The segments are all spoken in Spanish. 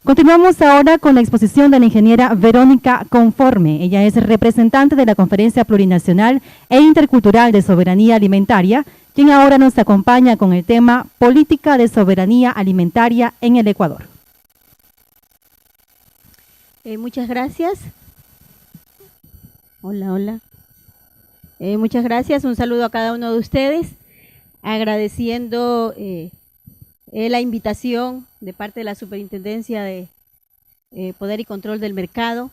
Continuamos ahora con la exposición de la ingeniera Verónica Conforme. Ella es representante de la Conferencia Plurinacional e Intercultural de Soberanía Alimentaria, quien ahora nos acompaña con el tema Política de Soberanía Alimentaria en el Ecuador. Muchas gracias. Hola. Muchas gracias. Un saludo a cada uno de ustedes, agradeciendo la invitación de parte de la Superintendencia de Poder y Control del Mercado,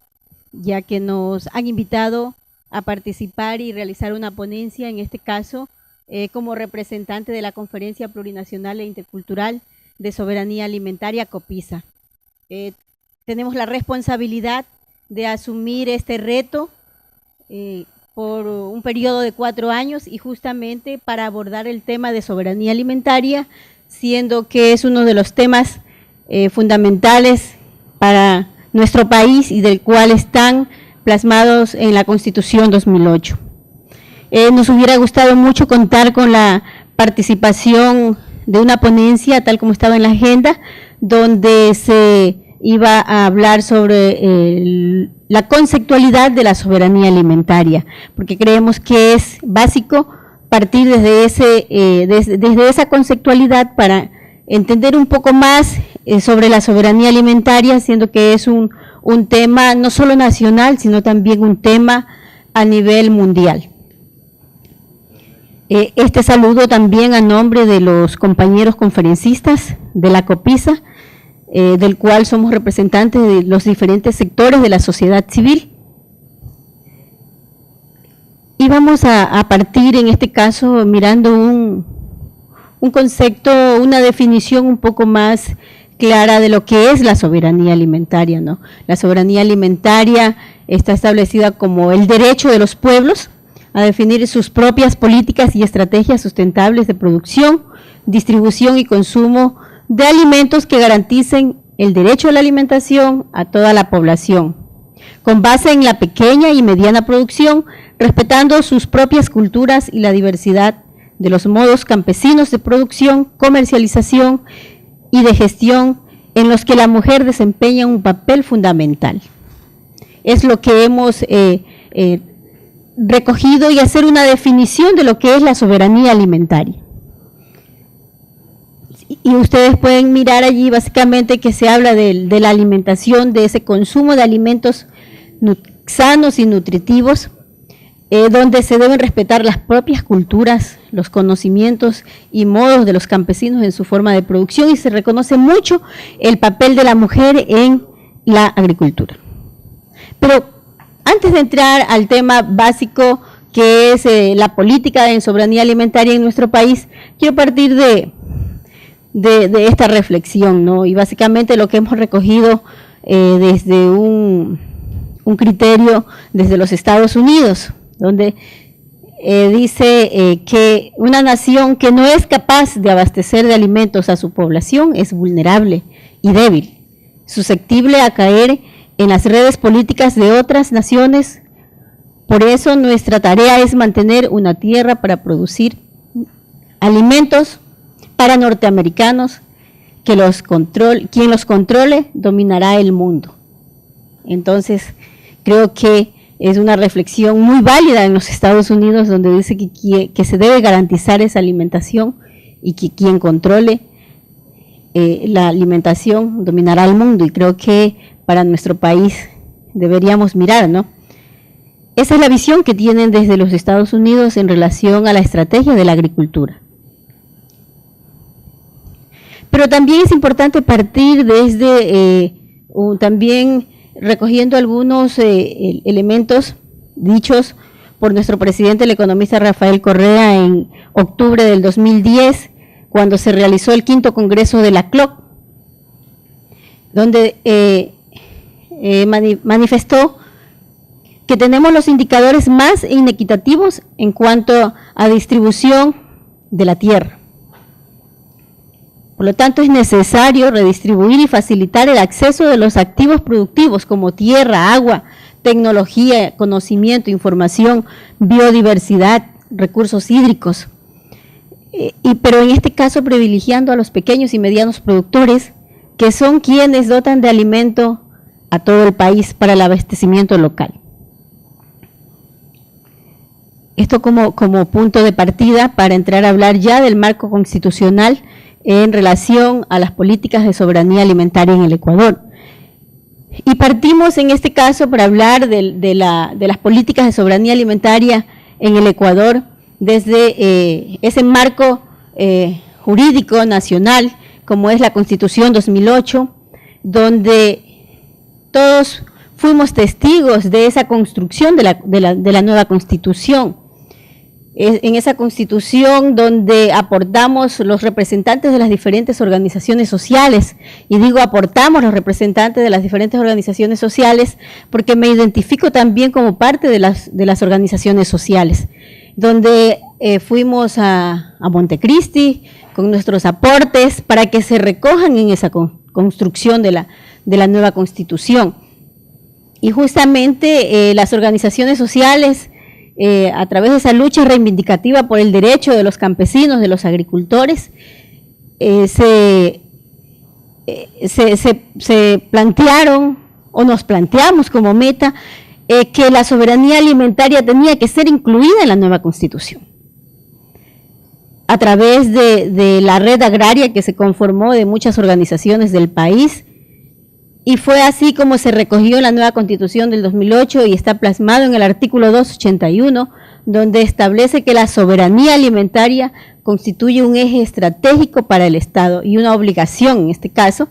ya que nos han invitado a participar y realizar una ponencia, en este caso, como representante de la Conferencia Plurinacional e Intercultural de Soberanía Alimentaria, COPISA. Tenemos la responsabilidad de asumir este reto por un periodo de 4 años y justamente para abordar el tema de soberanía alimentaria, siendo que es uno de los temas fundamentales para nuestro país y del cual están plasmados en la Constitución 2008. Nos hubiera gustado mucho contar con la participación de una ponencia, tal como estaba en la agenda, donde se iba a hablar sobre la conceptualidad de la soberanía alimentaria, porque creemos que es básico partir desde esa conceptualidad para entender un poco más sobre la soberanía alimentaria, siendo que es un tema no solo nacional, sino también un tema a nivel mundial. Este saludo también a nombre de los compañeros conferencistas de la COPISA, del cual somos representantes de los diferentes sectores de la sociedad civil. Y vamos a partir en este caso mirando un concepto, una definición un poco más clara de lo que es la soberanía alimentaria, ¿no? La soberanía alimentaria está establecida como el derecho de los pueblos a definir sus propias políticas y estrategias sustentables de producción, distribución y consumo de alimentos que garanticen el derecho a la alimentación a toda la población, con base en la pequeña y mediana producción, respetando sus propias culturas y la diversidad de los modos campesinos de producción, comercialización y de gestión en los que la mujer desempeña un papel fundamental. Es lo que hemos recogido y hacer una definición de lo que es la soberanía alimentaria. Y ustedes pueden mirar allí básicamente que se habla de la alimentación, de ese consumo de alimentos sanos y nutritivos, donde se deben respetar las propias culturas, los conocimientos y modos de los campesinos en su forma de producción, y se reconoce mucho el papel de la mujer en la agricultura. Pero antes de entrar al tema básico que es la política en soberanía alimentaria en nuestro país, quiero partir de esta reflexión, ¿no? Y básicamente lo que hemos recogido desde un criterio desde los Estados Unidos, donde dice que una nación que no es capaz de abastecer de alimentos a su población es vulnerable y débil, susceptible a caer en las redes políticas de otras naciones. Por eso nuestra tarea es mantener una tierra para producir alimentos para norteamericanos, quien los controle dominará el mundo. Entonces, creo que es una reflexión muy válida en los Estados Unidos, donde dice que se debe garantizar esa alimentación y que quien controle la alimentación dominará el mundo. Y creo que para nuestro país deberíamos mirar, ¿no? Esa es la visión que tienen desde los Estados Unidos en relación a la estrategia de la agricultura. Pero también es importante partir desde también recogiendo algunos elementos dichos por nuestro presidente, el economista Rafael Correa, en octubre del 2010, cuando se realizó el 5º Congreso de la CLOC, donde manifestó que tenemos los indicadores más inequitativos en cuanto a distribución de la tierra. Por lo tanto, es necesario redistribuir y facilitar el acceso de los activos productivos como tierra, agua, tecnología, conocimiento, información, biodiversidad, recursos hídricos. Pero en este caso privilegiando a los pequeños y medianos productores que son quienes dotan de alimento a todo el país para el abastecimiento local. Esto como punto de partida para entrar a hablar ya del marco constitucional en relación a las políticas de soberanía alimentaria en el Ecuador. Y partimos en este caso para hablar de las políticas de soberanía alimentaria en el Ecuador desde ese marco jurídico nacional como es la Constitución 2008, donde todos fuimos testigos de esa construcción de la nueva Constitución. En esa Constitución donde aportamos los representantes de las diferentes organizaciones sociales, y digo aportamos los representantes de las diferentes organizaciones sociales porque me identifico también como parte de las organizaciones sociales, donde fuimos a Montecristi con nuestros aportes para que se recojan en esa construcción de la nueva Constitución. Y justamente las organizaciones sociales, a través de esa lucha reivindicativa por el derecho de los campesinos, de los agricultores, se plantearon, o nos planteamos como meta, que la soberanía alimentaria tenía que ser incluida en la nueva Constitución. A través de la red agraria que se conformó de muchas organizaciones del país, y fue así como se recogió en la nueva Constitución del 2008 y está plasmado en el artículo 281, donde establece que la soberanía alimentaria constituye un eje estratégico para el Estado y una obligación en este caso.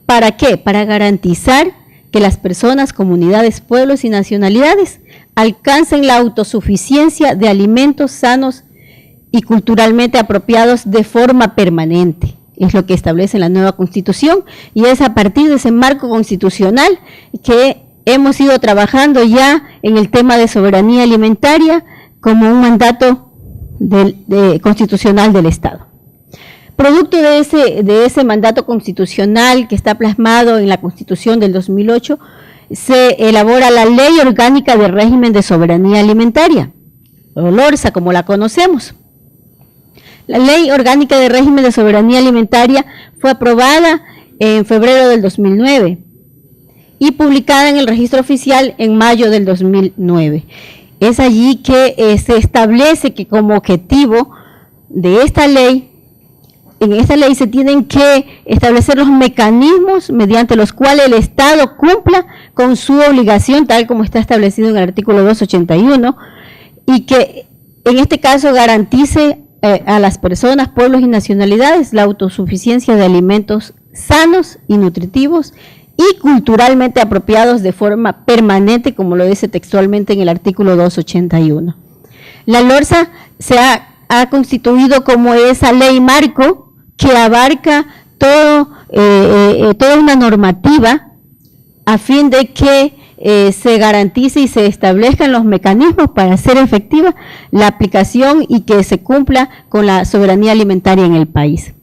¿Para qué? Para garantizar que las personas, comunidades, pueblos y nacionalidades alcancen la autosuficiencia de alimentos sanos y culturalmente apropiados de forma permanente. Es lo que establece la nueva Constitución y es a partir de ese marco constitucional que hemos ido trabajando ya en el tema de soberanía alimentaria como un mandato constitucional del Estado. Producto de ese mandato constitucional que está plasmado en la Constitución del 2008, se elabora la Ley Orgánica de Régimen de Soberanía Alimentaria, o LORSA como la conocemos. La Ley Orgánica de Régimen de Soberanía Alimentaria fue aprobada en febrero del 2009 y publicada en el Registro Oficial en mayo del 2009. Es allí que se establece que como objetivo de esta ley, en esta ley se tienen que establecer los mecanismos mediante los cuales el Estado cumpla con su obligación, tal como está establecido en el artículo 281, y que en este caso garantice a las personas, pueblos y nacionalidades la autosuficiencia de alimentos sanos y nutritivos y culturalmente apropiados de forma permanente, como lo dice textualmente en el artículo 281. La LORSA se ha constituido como esa ley marco que abarca toda una normativa a fin de que se garantice y se establezcan los mecanismos para hacer efectiva la aplicación y que se cumpla con la soberanía alimentaria en el país.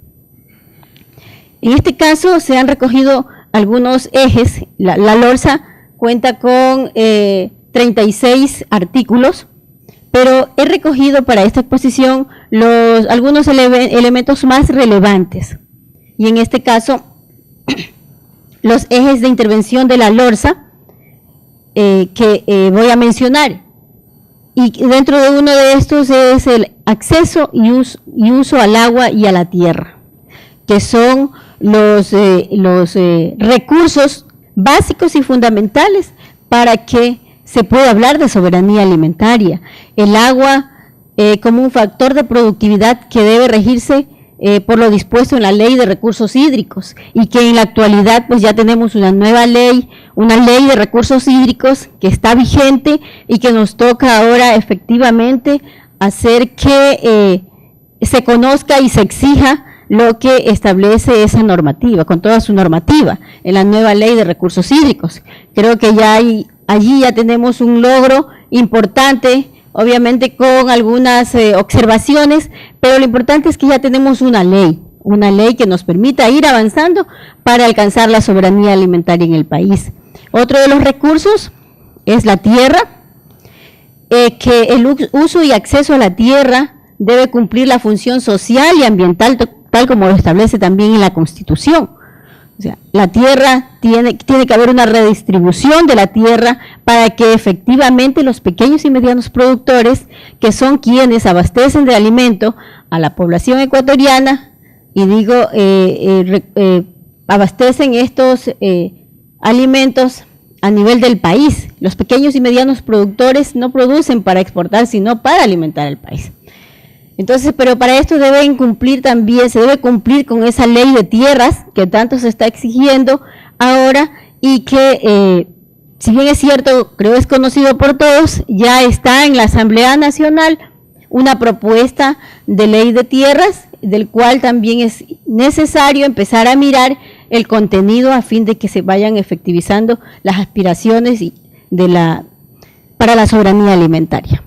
En este caso se han recogido algunos ejes. La LORSA cuenta con 36 artículos, pero he recogido para esta exposición algunos elementos más relevantes. Y en este caso, los ejes de intervención de la LORSA, que voy a mencionar, y dentro de uno de estos es el acceso y uso al agua y a la tierra, que son los recursos básicos y fundamentales para que se pueda hablar de soberanía alimentaria. El agua como un factor de productividad que debe regirse por lo dispuesto en la Ley de Recursos Hídricos, y que en la actualidad pues ya tenemos una nueva ley, una ley de recursos hídricos que está vigente y que nos toca ahora efectivamente hacer que se conozca y se exija lo que establece esa normativa, con toda su normativa, en la nueva Ley de Recursos Hídricos. Creo que ya allí ya tenemos un logro importante, obviamente con algunas observaciones, pero lo importante es que ya tenemos una ley que nos permita ir avanzando para alcanzar la soberanía alimentaria en el país. Otro de los recursos es la tierra, que el uso y acceso a la tierra debe cumplir la función social y ambiental, tal como lo establece también en la Constitución, O sea, la tierra tiene que haber una redistribución de la tierra para que efectivamente los pequeños y medianos productores, que son quienes abastecen de alimento a la población ecuatoriana, y digo, abastecen estos alimentos a nivel del país. Los pequeños y medianos productores no producen para exportar, sino para alimentar al país. Entonces, pero para esto deben cumplir también, se debe cumplir con esa ley de tierras que tanto se está exigiendo ahora y que, si bien es cierto, creo es conocido por todos, ya está en la Asamblea Nacional una propuesta de ley de tierras, del cual también es necesario empezar a mirar el contenido a fin de que se vayan efectivizando las aspiraciones para la soberanía alimentaria.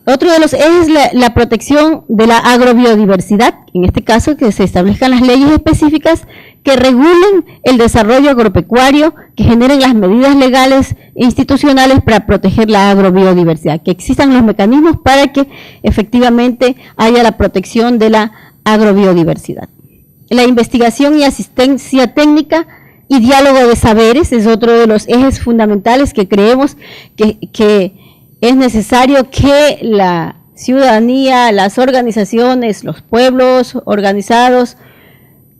Otro de los ejes es la protección de la agrobiodiversidad, en este caso que se establezcan las leyes específicas que regulen el desarrollo agropecuario, que generen las medidas legales e institucionales para proteger la agrobiodiversidad, que existan los mecanismos para que efectivamente haya la protección de la agrobiodiversidad. La investigación y asistencia técnica y diálogo de saberes es otro de los ejes fundamentales que creemos que es necesario que la ciudadanía, las organizaciones, los pueblos organizados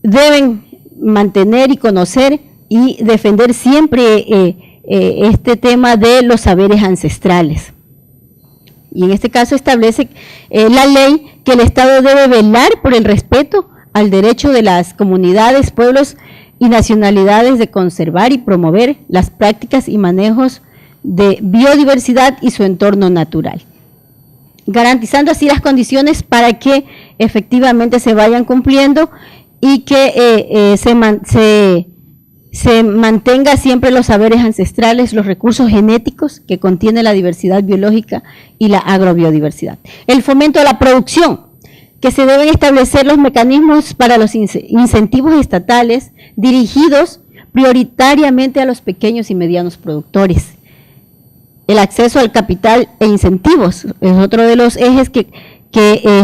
deben mantener y conocer y defender siempre este tema de los saberes ancestrales. Y en este caso establece la ley que el Estado debe velar por el respeto al derecho de las comunidades, pueblos y nacionalidades de conservar y promover las prácticas y manejos de biodiversidad y su entorno natural, garantizando así las condiciones para que efectivamente se vayan cumpliendo y que se mantenga siempre los saberes ancestrales, los recursos genéticos que contiene la diversidad biológica y la agrobiodiversidad. El fomento de la producción, que se deben establecer los mecanismos para los incentivos estatales dirigidos prioritariamente a los pequeños y medianos productores. El acceso al capital e incentivos es otro de los ejes que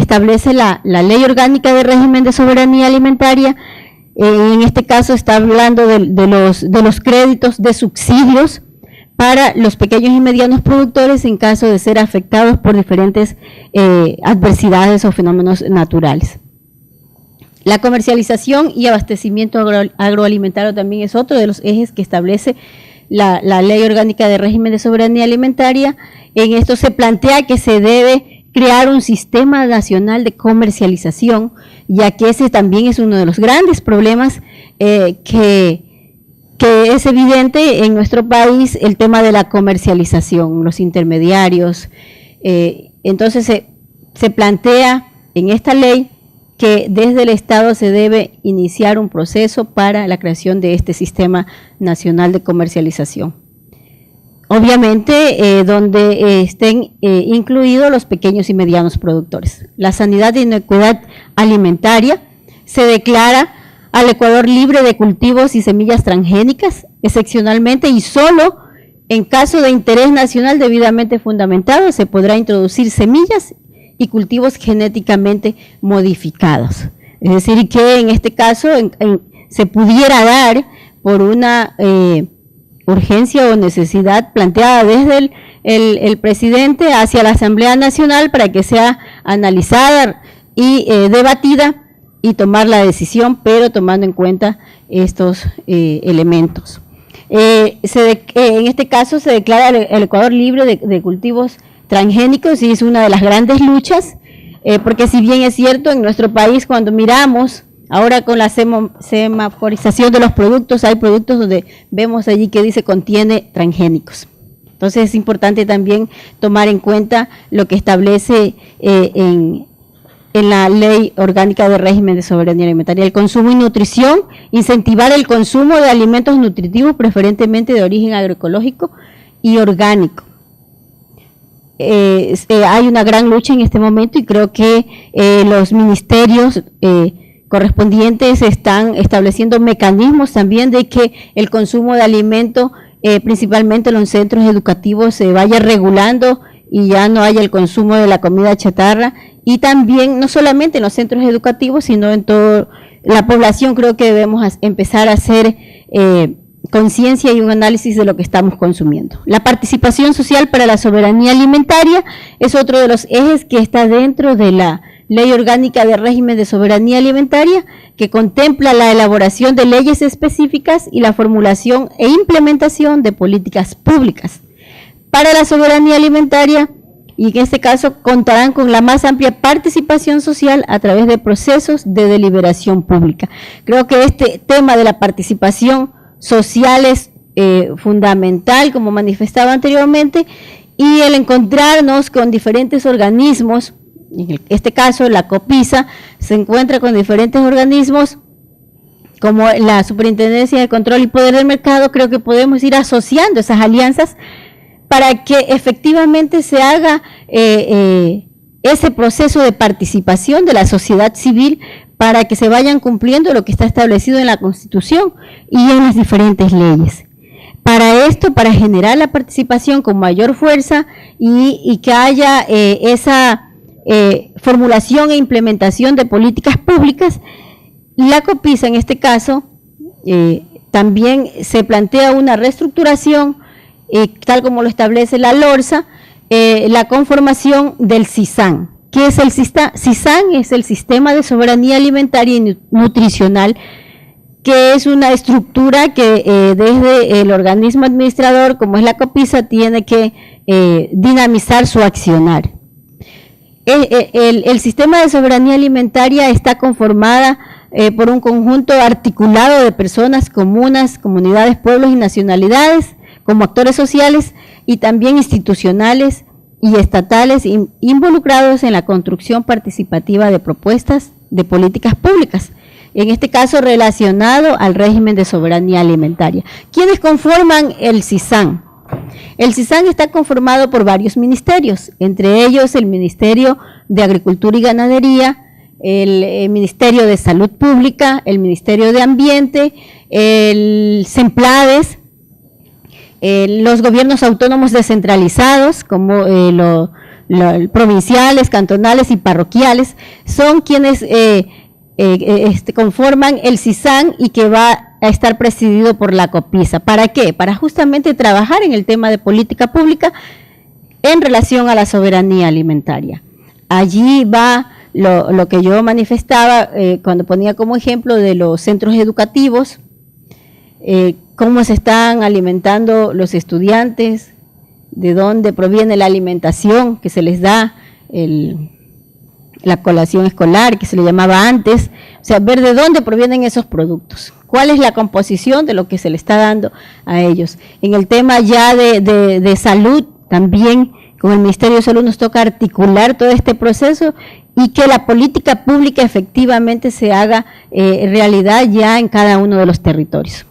establece la Ley Orgánica de Régimen de Soberanía Alimentaria. En este caso está hablando de los créditos de subsidios para los pequeños y medianos productores en caso de ser afectados por diferentes adversidades o fenómenos naturales. La comercialización y abastecimiento agroalimentario también es otro de los ejes que establece la Ley Orgánica de Régimen de Soberanía Alimentaria. En esto se plantea que se debe crear un sistema nacional de comercialización, ya que ese también es uno de los grandes problemas que es evidente en nuestro país, el tema de la comercialización, los intermediarios. Entonces se plantea en esta ley que desde el Estado se debe iniciar un proceso para la creación de este sistema nacional de comercialización. Obviamente, donde estén incluidos los pequeños y medianos productores. La sanidad y inequidad alimentaria se declara al Ecuador libre de cultivos y semillas transgénicas, excepcionalmente y solo en caso de interés nacional debidamente fundamentado se podrá introducir semillas y cultivos genéticamente modificados. Es decir, que en este caso se pudiera dar por una urgencia o necesidad planteada desde el presidente hacia la Asamblea Nacional para que sea analizada y debatida y tomar la decisión, pero tomando en cuenta estos elementos. En este caso se declara el Ecuador libre de cultivos transgénicos y es una de las grandes luchas, porque si bien es cierto en nuestro país cuando miramos ahora con la semaforización de los productos, hay productos donde vemos allí que dice contiene transgénicos. Entonces es importante también tomar en cuenta lo que establece en la Ley Orgánica de Régimen de Soberanía Alimentaria, el consumo y nutrición, incentivar el consumo de alimentos nutritivos preferentemente de origen agroecológico y orgánico. Hay una gran lucha en este momento y creo que los ministerios correspondientes están estableciendo mecanismos también de que el consumo de alimento, principalmente en los centros educativos, se vaya regulando y ya no haya el consumo de la comida chatarra, y también no solamente en los centros educativos, sino en todo la población creo que debemos empezar a hacer conciencia y un análisis de lo que estamos consumiendo. La participación social para la soberanía alimentaria es otro de los ejes que está dentro de la Ley Orgánica de Régimen de Soberanía Alimentaria, que contempla la elaboración de leyes específicas y la formulación e implementación de políticas públicas para la soberanía alimentaria, y en este caso contarán con la más amplia participación social a través de procesos de deliberación pública. Creo que este tema de la participación social es fundamental, como manifestaba anteriormente, y el encontrarnos con diferentes organismos, en este caso la COPISA se encuentra con diferentes organismos como la Superintendencia de Control y Poder del Mercado. Creo que podemos ir asociando esas alianzas para que efectivamente se haga ese proceso de participación de la sociedad civil, para que se vayan cumpliendo lo que está establecido en la Constitución y en las diferentes leyes. Para esto, para generar la participación con mayor fuerza y que haya esa formulación e implementación de políticas públicas, la COPISA en este caso también se plantea una reestructuración, tal como lo establece la LORSA, la conformación del CISAN. ¿Qué es el CISAN? CISAN es el Sistema de Soberanía Alimentaria y Nutricional, que es una estructura que desde el organismo administrador, como es la COPISA, tiene que dinamizar su accionar. El sistema de soberanía alimentaria está conformada por un conjunto articulado de personas, comunas, comunidades, pueblos y nacionalidades, como actores sociales y también institucionales y estatales involucrados en la construcción participativa de propuestas de políticas públicas, en este caso relacionado al régimen de soberanía alimentaria. ¿Quiénes conforman el CISAN? El CISAN está conformado por varios ministerios, entre ellos el Ministerio de Agricultura y Ganadería, el Ministerio de Salud Pública, el Ministerio de Ambiente, el SEMPLADES, los gobiernos autónomos descentralizados, como provinciales, cantonales y parroquiales, son quienes conforman el CISAN, y que va a estar presidido por la COPISA. ¿Para qué? Para justamente trabajar en el tema de política pública en relación a la soberanía alimentaria. Allí va lo que yo manifestaba cuando ponía como ejemplo de los centros educativos, cómo se están alimentando los estudiantes, de dónde proviene la alimentación que se les da, la colación escolar, que se le llamaba antes, o sea, ver de dónde provienen esos productos, cuál es la composición de lo que se le está dando a ellos. En el tema ya de salud, también con el Ministerio de Salud nos toca articular todo este proceso y que la política pública efectivamente se haga realidad ya en cada uno de los territorios.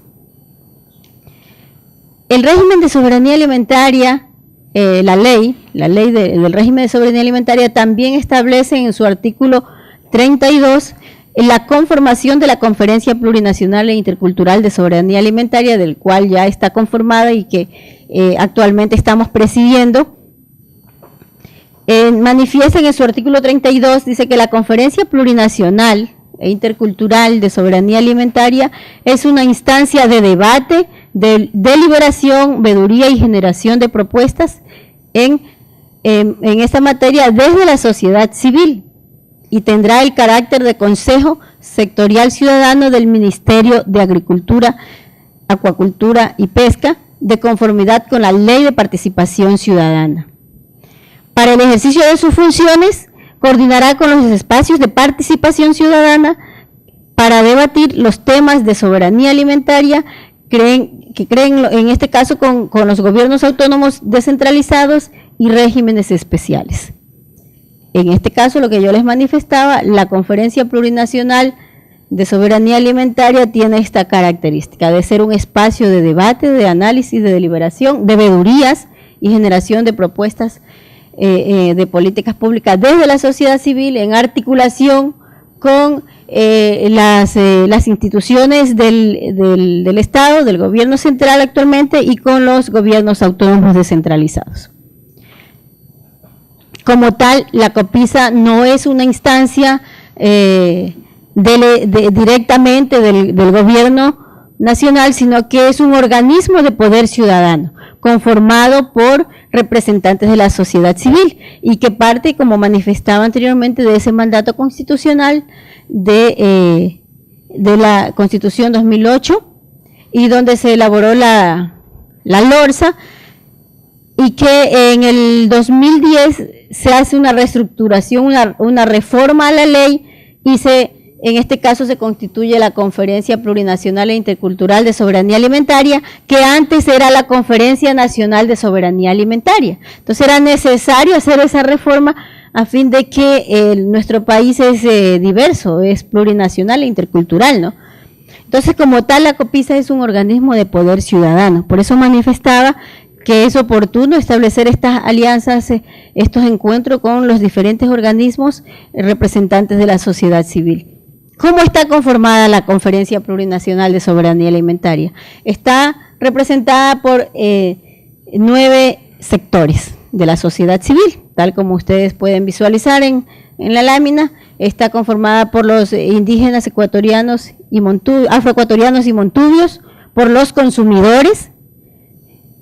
El régimen de soberanía alimentaria, la ley del régimen de soberanía alimentaria también establece en su artículo 32 la conformación de la Conferencia Plurinacional e Intercultural de Soberanía Alimentaria, del cual ya está conformada y que actualmente estamos presidiendo. Manifiesta en su artículo 32, dice que la Conferencia Plurinacional e Intercultural de Soberanía Alimentaria es una instancia de debate, de deliberación, veeduría y generación de propuestas en esta materia desde la sociedad civil, y tendrá el carácter de Consejo Sectorial Ciudadano del Ministerio de Agricultura, Acuacultura y Pesca, de conformidad con la Ley de Participación Ciudadana. Para el ejercicio de sus funciones, coordinará con los espacios de participación ciudadana para debatir los temas de soberanía alimentaria, que creen en este caso con los gobiernos autónomos descentralizados y regímenes especiales. En este caso, lo que yo les manifestaba, la Conferencia Plurinacional de Soberanía Alimentaria tiene esta característica de ser un espacio de debate, de análisis, de deliberación, de veedurías y generación de propuestas de políticas públicas desde la sociedad civil en articulación con las instituciones del Estado, del gobierno central actualmente, y con los gobiernos autónomos descentralizados. Como tal, la COPISA no es una instancia directamente del gobierno nacional, sino que es un organismo de poder ciudadano, conformado por representantes de la sociedad civil y que parte, como manifestaba anteriormente, de ese mandato constitucional de la Constitución 2008 y donde se elaboró la LORSA, y que en el 2010 se hace una reestructuración, una reforma a la ley y en este caso se constituye la Conferencia Plurinacional e Intercultural de Soberanía Alimentaria, que antes era la Conferencia Nacional de Soberanía Alimentaria. Entonces era necesario hacer esa reforma a fin de que nuestro país es diverso, es plurinacional e intercultural, ¿no? Entonces, como tal, la COPISA es un organismo de poder ciudadano. Por eso manifestaba que es oportuno establecer estas alianzas, estos encuentros con los diferentes organismos representantes de la sociedad civil. ¿Cómo está conformada la Conferencia Plurinacional de Soberanía Alimentaria? Está representada por 9 sectores de la sociedad civil, tal como ustedes pueden visualizar en la lámina. Está conformada por los indígenas ecuatorianos y afroecuatorianos y montubios, por los consumidores,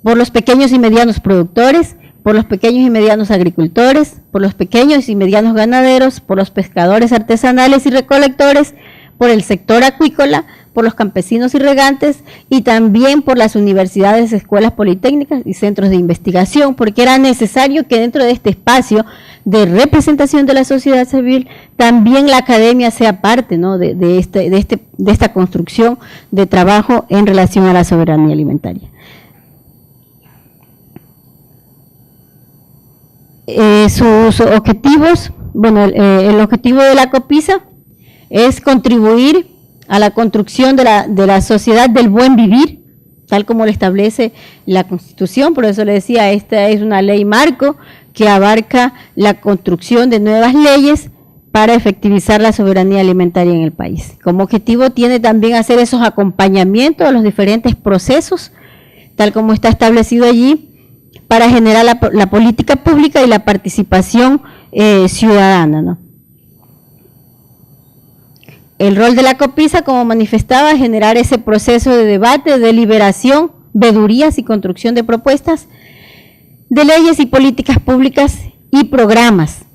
por los pequeños y medianos productores, por los pequeños y medianos agricultores, por los pequeños y medianos ganaderos, por los pescadores artesanales y recolectores, por el sector acuícola, por los campesinos y regantes y también por las universidades, escuelas politécnicas y centros de investigación, porque era necesario que dentro de este espacio de representación de la sociedad civil también la academia sea parte, ¿no?, de esta construcción de trabajo en relación a la soberanía alimentaria. Sus objetivos, bueno, el objetivo de la COPISA es contribuir a la construcción de la sociedad del buen vivir, tal como lo establece la Constitución. Por eso le decía, esta es una ley marco que abarca la construcción de nuevas leyes para efectivizar la soberanía alimentaria en el país. Como objetivo tiene también hacer esos acompañamientos a los diferentes procesos, tal como está establecido allí, para generar la política pública y la participación ciudadana, ¿no? El rol de la COPISA, como manifestaba, es generar ese proceso de debate, deliberación, vedurías y construcción de propuestas de leyes y políticas públicas y programas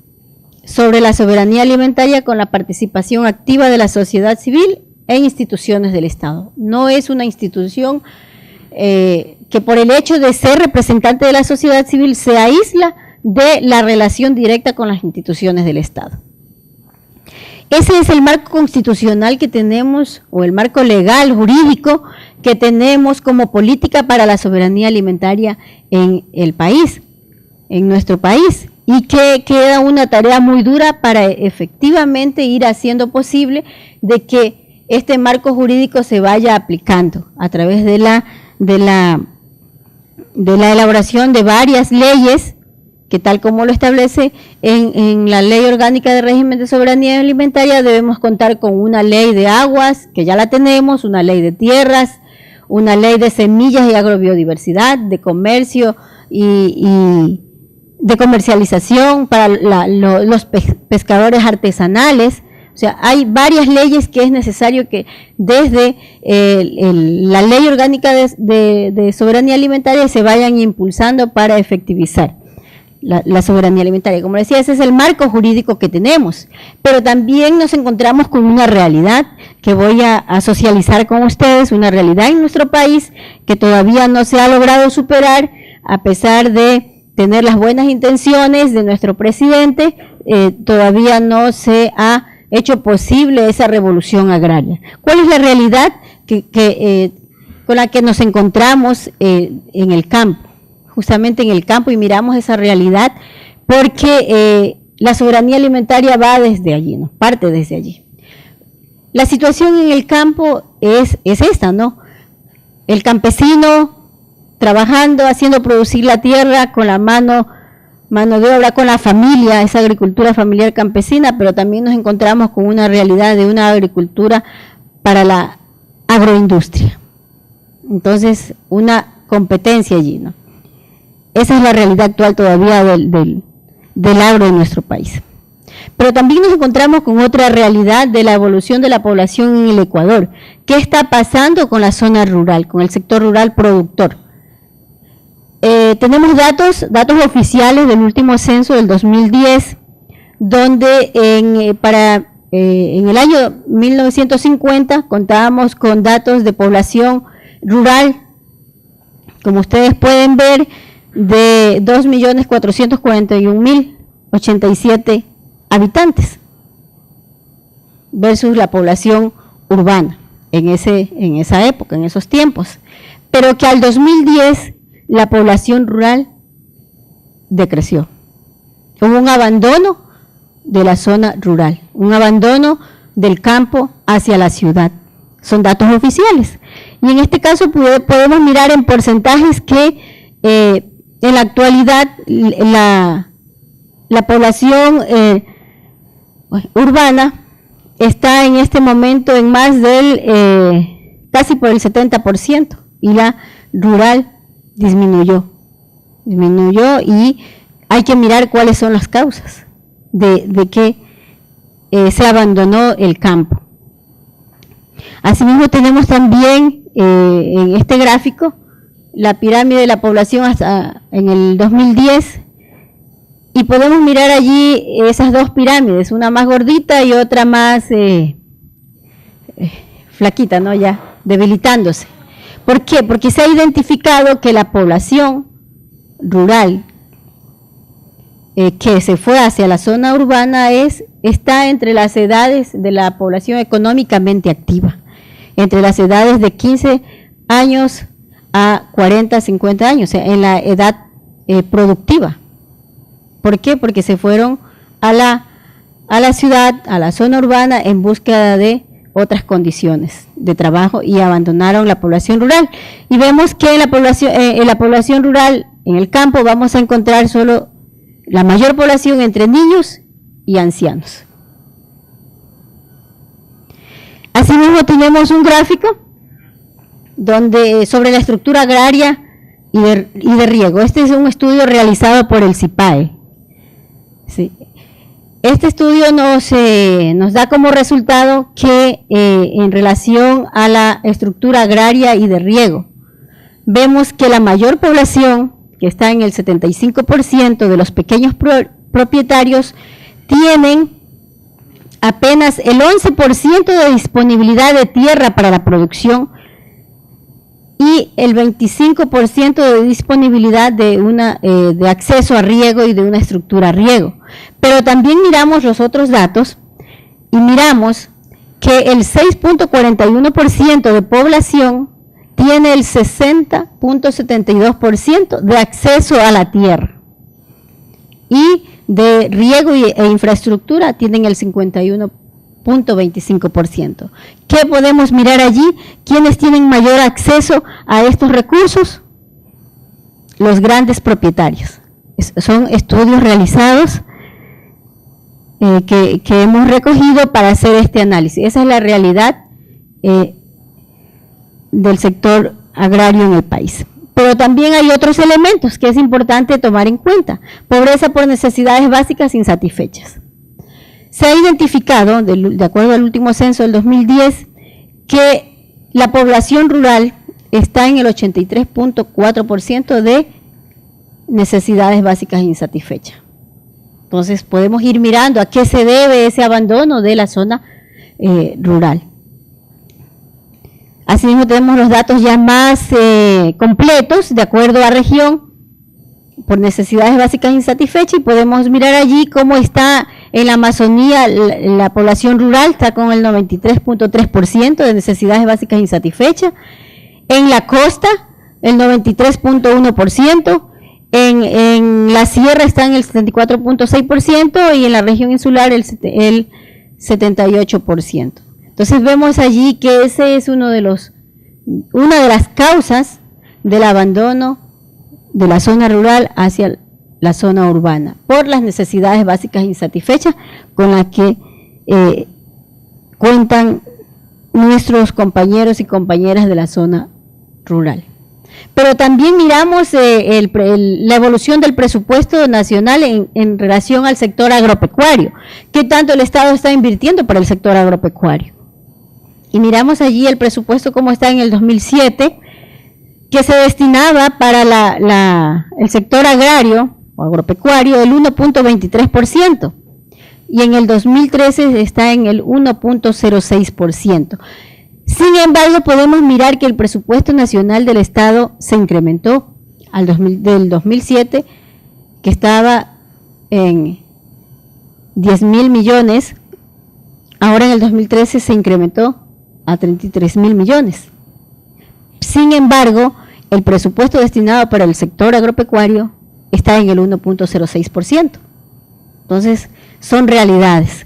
sobre la soberanía alimentaria con la participación activa de la sociedad civil e instituciones del Estado. No es una institución que por el hecho de ser representante de la sociedad civil se aísla de la relación directa con las instituciones del Estado. Ese es el marco constitucional que tenemos, o el marco legal, jurídico, que tenemos como política para la soberanía alimentaria en el país, en nuestro país, y que queda una tarea muy dura para efectivamente ir haciendo posible de que este marco jurídico se vaya aplicando a través de la elaboración de varias leyes que, tal como lo establece en la Ley Orgánica de Régimen de Soberanía Alimentaria, debemos contar con una ley de aguas, que ya la tenemos, una ley de tierras, una ley de semillas y agrobiodiversidad, de comercio y de comercialización para los pescadores artesanales. O sea, hay varias leyes que es necesario que desde la Ley Orgánica de Soberanía Alimentaria se vayan impulsando para efectivizar la soberanía alimentaria. Como decía, ese es el marco jurídico que tenemos, pero también nos encontramos con una realidad que voy a socializar con ustedes, una realidad en nuestro país que todavía no se ha logrado superar, a pesar de tener las buenas intenciones de nuestro presidente, todavía no se ha hecho posible esa revolución agraria. ¿Cuál es la realidad con la que nos encontramos en el campo? Justamente en el campo, y miramos esa realidad porque la soberanía alimentaria va desde allí, ¿no? Parte desde allí. La situación en el campo es esta, ¿no? El campesino trabajando, haciendo producir la tierra con la mano de obra, con la familia, esa agricultura familiar campesina, pero también nos encontramos con una realidad de una agricultura para la agroindustria. Entonces, una competencia allí, ¿no? Esa es la realidad actual todavía del agro en nuestro país. Pero también nos encontramos con otra realidad de la evolución de la población en el Ecuador. ¿Qué está pasando con la zona rural, con el sector rural productor? Tenemos datos oficiales del último censo del 2010, donde en el año 1950 contábamos con datos de población rural, como ustedes pueden ver, de 2.441.087 habitantes versus la población urbana en esa época, en esos tiempos. Pero que al 2010 la población rural decreció. Hubo un abandono de la zona rural, un abandono del campo hacia la ciudad. Son datos oficiales. Y en este caso podemos mirar en porcentajes que en la actualidad la población urbana está en este momento en más del casi por el 70%, y la rural disminuyó y hay que mirar cuáles son las causas de que se abandonó el campo. Asimismo tenemos también en este gráfico la pirámide de la población hasta en el 2010, y podemos mirar allí esas dos pirámides, una más gordita y otra más flaquita, ¿no? Ya debilitándose. ¿Por qué? Porque se ha identificado que la población rural que se fue hacia la zona urbana está entre las edades de la población económicamente activa, entre las edades de 15 años a 40, 50 años, o sea, en la edad productiva. ¿Por qué? Porque se fueron a la ciudad, a la zona urbana, en búsqueda de otras condiciones de trabajo y abandonaron la población rural. Y vemos que en la población rural, en el campo, vamos a encontrar solo la mayor población entre niños y ancianos. Asimismo tenemos un gráfico sobre la estructura agraria y de riego. Este es un estudio realizado por el CIPAE. Sí. Este estudio nos da como resultado que en relación a la estructura agraria y de riego, vemos que la mayor población, que está en el 75% de los pequeños propietarios, tienen apenas el 11% de disponibilidad de tierra para la producción y el 25% de disponibilidad de acceso a riego y de una estructura a riego. Pero también miramos los otros datos y miramos que el 6.41% de población tiene el 60.72% de acceso a la tierra, y de riego e infraestructura tienen el 51.25%. ¿Qué podemos mirar allí? ¿Quiénes tienen mayor acceso a estos recursos? Los grandes propietarios. Son estudios realizados que hemos recogido para hacer este análisis. Esa es la realidad del sector agrario en el país. Pero también hay otros elementos que es importante tomar en cuenta. Pobreza por necesidades básicas insatisfechas. Se ha identificado, de acuerdo al último censo del 2010, que la población rural está en el 83.4% de necesidades básicas insatisfechas. Entonces podemos ir mirando a qué se debe ese abandono de la zona rural. Asimismo tenemos los datos ya más completos, de acuerdo a región, por necesidades básicas insatisfechas, y podemos mirar allí cómo está en la Amazonía la población rural, está con el 93.3% de necesidades básicas insatisfechas, en la costa el 93.1%, en la sierra está en el 74.6% y en la región insular el 78%. Entonces vemos allí que ese es una de las causas del abandono de la zona rural hacia la zona urbana, por las necesidades básicas insatisfechas con las que cuentan nuestros compañeros y compañeras de la zona rural. Pero también miramos la evolución del presupuesto nacional en relación al sector agropecuario. ¿Qué tanto el Estado está invirtiendo para el sector agropecuario? Y miramos allí el presupuesto como está en el 2007, que se destinaba para el sector agrario o agropecuario el 1.23%. Y en el 2013 está en el 1.06%. Sin embargo, podemos mirar que el presupuesto nacional del Estado se incrementó del 2007, que estaba en 10.000 millones, ahora en el 2013 se incrementó a 33.000 millones. Sin embargo, el presupuesto destinado para el sector agropecuario está en el 1.06%. Entonces, son realidades.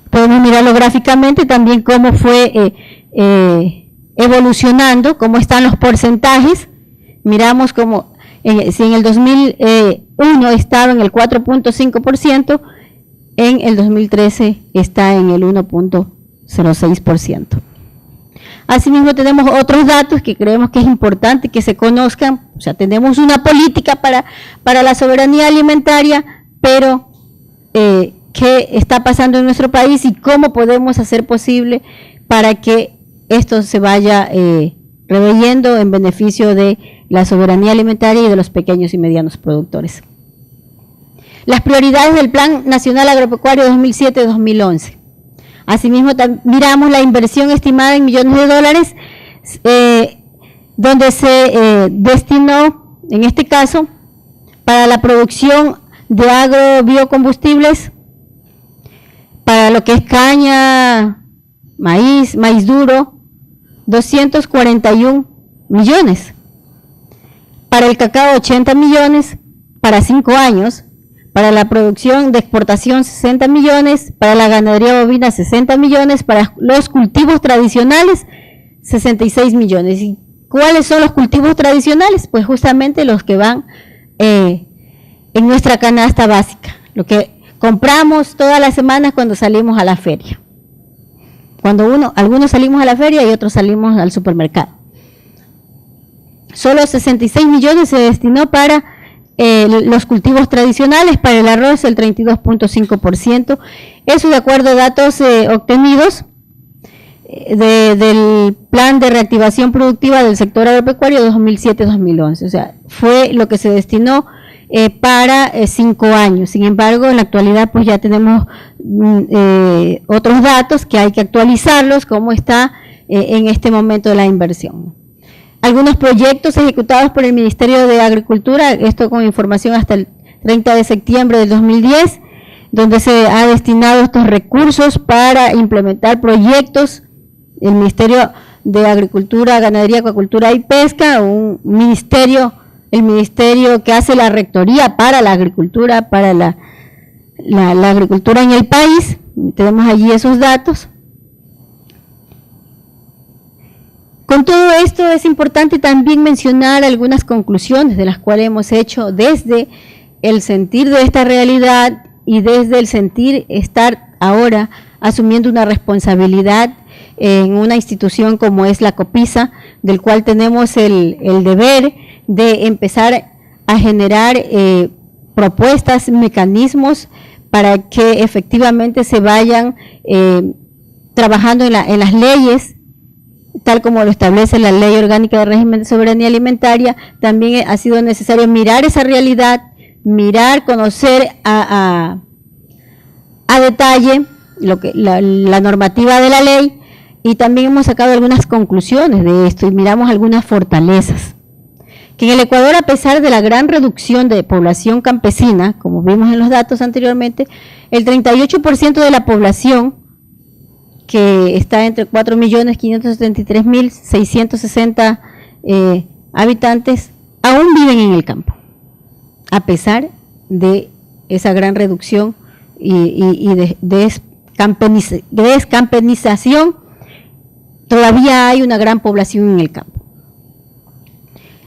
Podemos mirarlo gráficamente también cómo fue evolucionando, cómo están los porcentajes. Miramos cómo, si en el 2001 estaba en el 4.5%, en el 2013 está en el 1.06%. Asimismo, tenemos otros datos que creemos que es importante que se conozcan. O sea, tenemos una política para la soberanía alimentaria, pero qué está pasando en nuestro país y cómo podemos hacer posible para que esto se vaya reveyendo en beneficio de la soberanía alimentaria y de los pequeños y medianos productores. Las prioridades del Plan Nacional Agropecuario 2007-2011. Asimismo, miramos la inversión estimada en millones de dólares, donde se destinó, en este caso, para la producción de agrobiocombustibles, para lo que es caña, maíz duro, 241 millones. Para el cacao, 80 millones para 5 años. Para la producción de exportación, 60 millones. Para la ganadería bovina, 60 millones. Para los cultivos tradicionales, 66 millones. ¿Y cuáles son los cultivos tradicionales? Pues justamente los que van en nuestra canasta básica, lo que compramos todas las semanas cuando salimos a la feria. Algunos salimos a la feria y otros salimos al supermercado. Solo 66 millones se destinó para los cultivos tradicionales, para el arroz el 32.5%. Eso de acuerdo a datos obtenidos del Plan de Reactivación Productiva del Sector Agropecuario 2007-2011. O sea, fue lo que se destinó para 5 años. Sin embargo, en la actualidad pues ya tenemos otros datos que hay que actualizarlos, cómo está en este momento la inversión. Algunos proyectos ejecutados por el Ministerio de Agricultura, esto con información hasta el 30 de septiembre del 2010, donde se ha destinado estos recursos para implementar proyectos. El Ministerio de Agricultura, Ganadería, Acuacultura y Pesca, el ministerio que hace la rectoría para la agricultura, para la agricultura en el país. Tenemos allí esos datos. Con todo esto es importante también mencionar algunas conclusiones de las cuales hemos hecho desde el sentir de esta realidad y desde el sentir estar ahora asumiendo una responsabilidad en una institución como es la COPISA, del cual tenemos el deber de empezar a generar propuestas, mecanismos para que efectivamente se vayan trabajando en las leyes, tal como lo establece la Ley Orgánica de Régimen de Soberanía Alimentaria. También ha sido necesario mirar esa realidad, conocer a detalle la normativa de la ley, y también hemos sacado algunas conclusiones de esto y miramos algunas fortalezas. Que en el Ecuador, a pesar de la gran reducción de población campesina, como vimos en los datos anteriormente, el 38% de la población, que está entre 4.573.660 habitantes, aún viven en el campo, a pesar de esa gran reducción y descampenización. Todavía hay una gran población en el campo.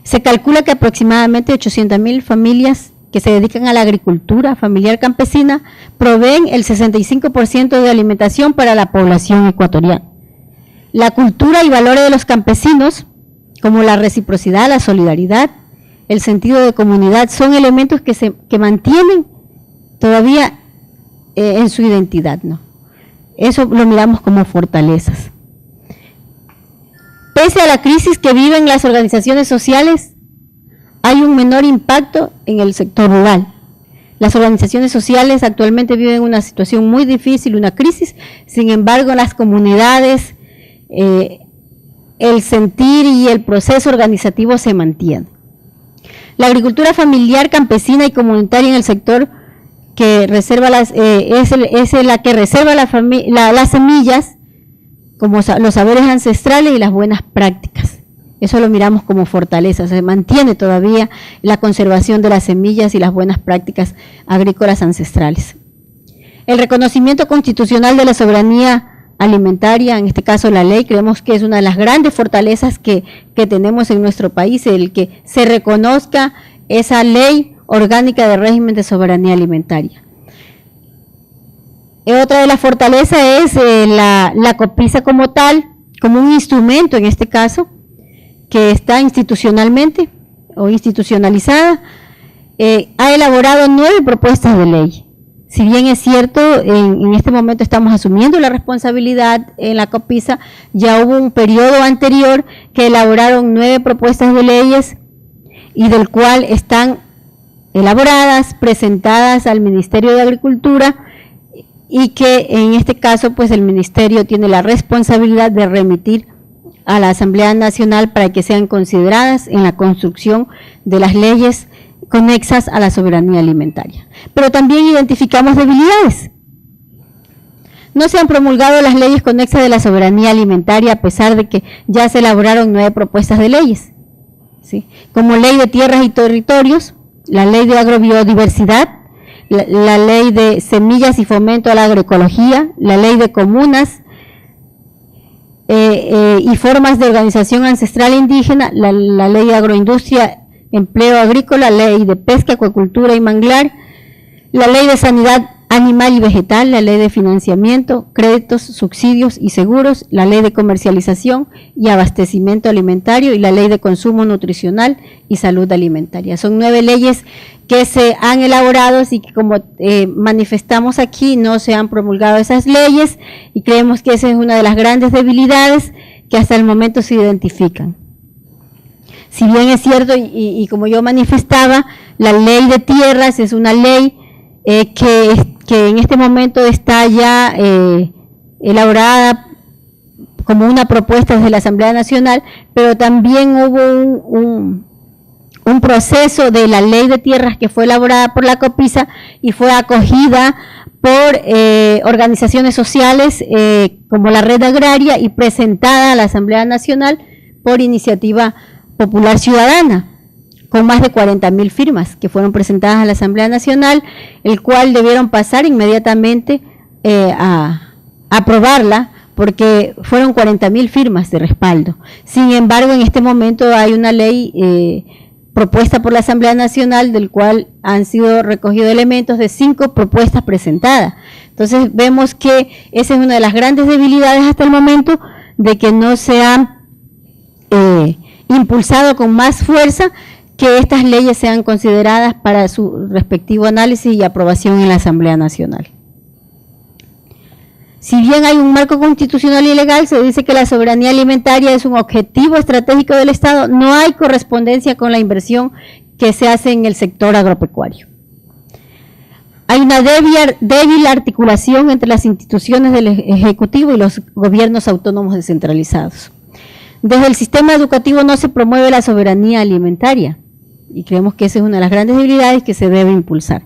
Se calcula que aproximadamente 800.000 familias que se dedican a la agricultura familiar campesina proveen el 65% de alimentación para la población ecuatoriana. La cultura y valores de los campesinos como la reciprocidad, la solidaridad, el sentido de comunidad, son elementos que mantienen todavía en su identidad, ¿no? Eso lo miramos como fortalezas. Pese a la crisis que viven las organizaciones sociales, hay un menor impacto en el sector rural. Las organizaciones sociales actualmente viven una situación muy difícil, una crisis. Sin embargo, en las comunidades, el sentir y el proceso organizativo se mantiene. La agricultura familiar, campesina y comunitaria en el sector que reserva es la que reserva las semillas, como los saberes ancestrales y las buenas prácticas. Eso lo miramos como fortaleza, se mantiene todavía la conservación de las semillas y las buenas prácticas agrícolas ancestrales. El reconocimiento constitucional de la soberanía alimentaria, en este caso la ley, creemos que es una de las grandes fortalezas que tenemos en nuestro país, el que se reconozca esa ley orgánica de régimen de soberanía alimentaria. Otra de las fortalezas es la COPISA como tal, como un instrumento en este caso, que está institucionalmente o institucionalizada, ha elaborado 9 propuestas de ley. Si bien es cierto, en este momento estamos asumiendo la responsabilidad en la COPISA, ya hubo un periodo anterior que elaboraron 9 propuestas de leyes y del cual están elaboradas, presentadas al Ministerio de Agricultura, y que en este caso pues el Ministerio tiene la responsabilidad de remitir a la Asamblea Nacional para que sean consideradas en la construcción de las leyes conexas a la soberanía alimentaria. Pero también identificamos debilidades. No se han promulgado las leyes conexas de la soberanía alimentaria a pesar de que ya se elaboraron 9 propuestas de leyes, ¿sí? Como ley de tierras y territorios, la ley de agrobiodiversidad, la ley de semillas y fomento a la agroecología, la ley de comunas y formas de organización ancestral indígena, la ley de agroindustria, empleo agrícola, la ley de pesca, acuicultura y manglar, la ley de sanidad animal y vegetal, la ley de financiamiento, créditos, subsidios y seguros, la ley de comercialización y abastecimiento alimentario y la ley de consumo nutricional y salud alimentaria. Son 9 leyes que se han elaborado y que, como manifestamos aquí, no se han promulgado esas leyes, y creemos que esa es una de las grandes debilidades que hasta el momento se identifican. Si bien es cierto, y como yo manifestaba, la ley de tierras es una ley que en este momento está ya elaborada como una propuesta desde la Asamblea Nacional, pero también hubo un proceso de la ley de tierras que fue elaborada por la COPISA y fue acogida por organizaciones sociales como la Red Agraria y presentada a la Asamblea Nacional por Iniciativa Popular Ciudadana, con más de 40.000 firmas que fueron presentadas a la Asamblea Nacional, el cual debieron pasar inmediatamente a aprobarla, porque fueron 40.000 firmas de respaldo. Sin embargo, en este momento hay una ley propuesta por la Asamblea Nacional, del cual han sido recogidos elementos de 5 propuestas presentadas. Entonces vemos que esa es una de las grandes debilidades hasta el momento, de que no se ha impulsado con más fuerza que estas leyes sean consideradas para su respectivo análisis y aprobación en la Asamblea Nacional. Si bien hay un marco constitucional y legal, se dice que la soberanía alimentaria es un objetivo estratégico del Estado, no hay correspondencia con la inversión que se hace en el sector agropecuario. Hay una débil articulación entre las instituciones del Ejecutivo y los gobiernos autónomos descentralizados. Desde el sistema educativo no se promueve la soberanía alimentaria, y creemos que esa es una de las grandes debilidades que se debe impulsar.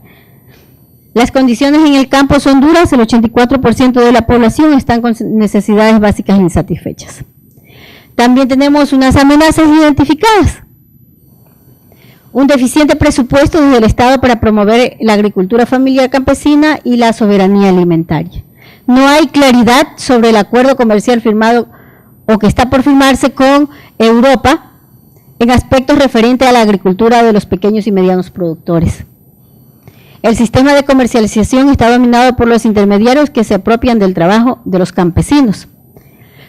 Las condiciones en el campo son duras, el 84% de la población están con necesidades básicas insatisfechas. También tenemos unas amenazas identificadas. Un deficiente presupuesto desde el Estado para promover la agricultura familiar campesina y la soberanía alimentaria. No hay claridad sobre el acuerdo comercial firmado o que está por firmarse con Europa en aspectos referentes a la agricultura de los pequeños y medianos productores. El sistema de comercialización está dominado por los intermediarios que se apropian del trabajo de los campesinos.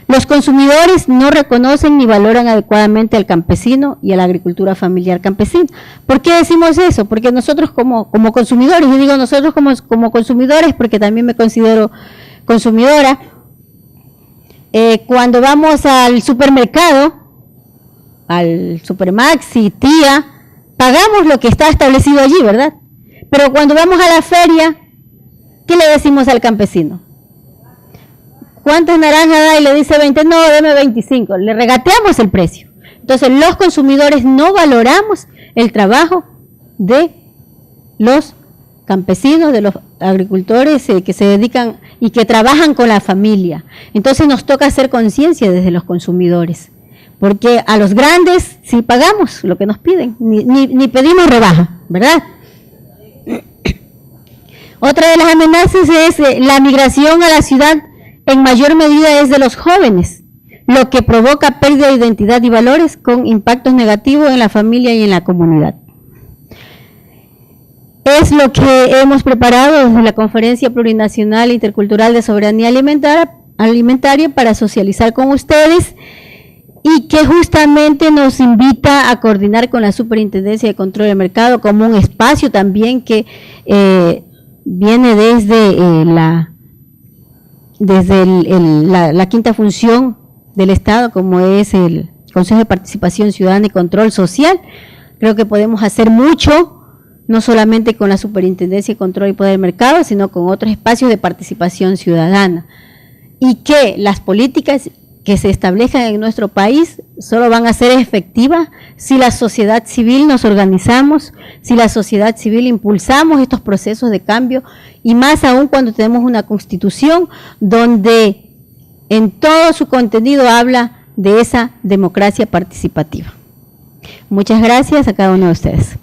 Los consumidores no reconocen ni valoran adecuadamente al campesino y a la agricultura familiar campesina. ¿Por qué decimos eso? Porque nosotros como consumidores, yo digo nosotros como consumidores porque también me considero consumidora, cuando vamos al supermercado, al Supermaxi, Tía, pagamos lo que está establecido allí, ¿verdad? Pero cuando vamos a la feria, ¿qué le decimos al campesino? ¿Cuántas naranjas da? Y le dice 20, no, deme 25, le regateamos el precio. Entonces los consumidores no valoramos el trabajo de los campesinos, de los agricultores que se dedican y que trabajan con la familia. Entonces nos toca hacer conciencia desde los consumidores, porque a los grandes sí pagamos lo que nos piden, ni pedimos rebaja, ¿verdad? Otra de las amenazas es la migración a la ciudad, en mayor medida es de los jóvenes, lo que provoca pérdida de identidad y valores con impactos negativos en la familia y en la comunidad. Es lo que hemos preparado desde la Conferencia Plurinacional Intercultural de Soberanía Alimentaria para socializar con ustedes y que justamente nos invita a coordinar con la Superintendencia de Control del Mercado como un espacio también que viene desde la quinta función del Estado, como es el Consejo de Participación Ciudadana y Control Social. Creo que podemos hacer mucho, no solamente con la Superintendencia de Control y Poder del Mercado, sino con otros espacios de participación ciudadana. Y que las políticas que se establezcan en nuestro país solo van a ser efectivas si la sociedad civil nos organizamos, si la sociedad civil impulsamos estos procesos de cambio, y más aún cuando tenemos una constitución donde en todo su contenido habla de esa democracia participativa. Muchas gracias a cada uno de ustedes.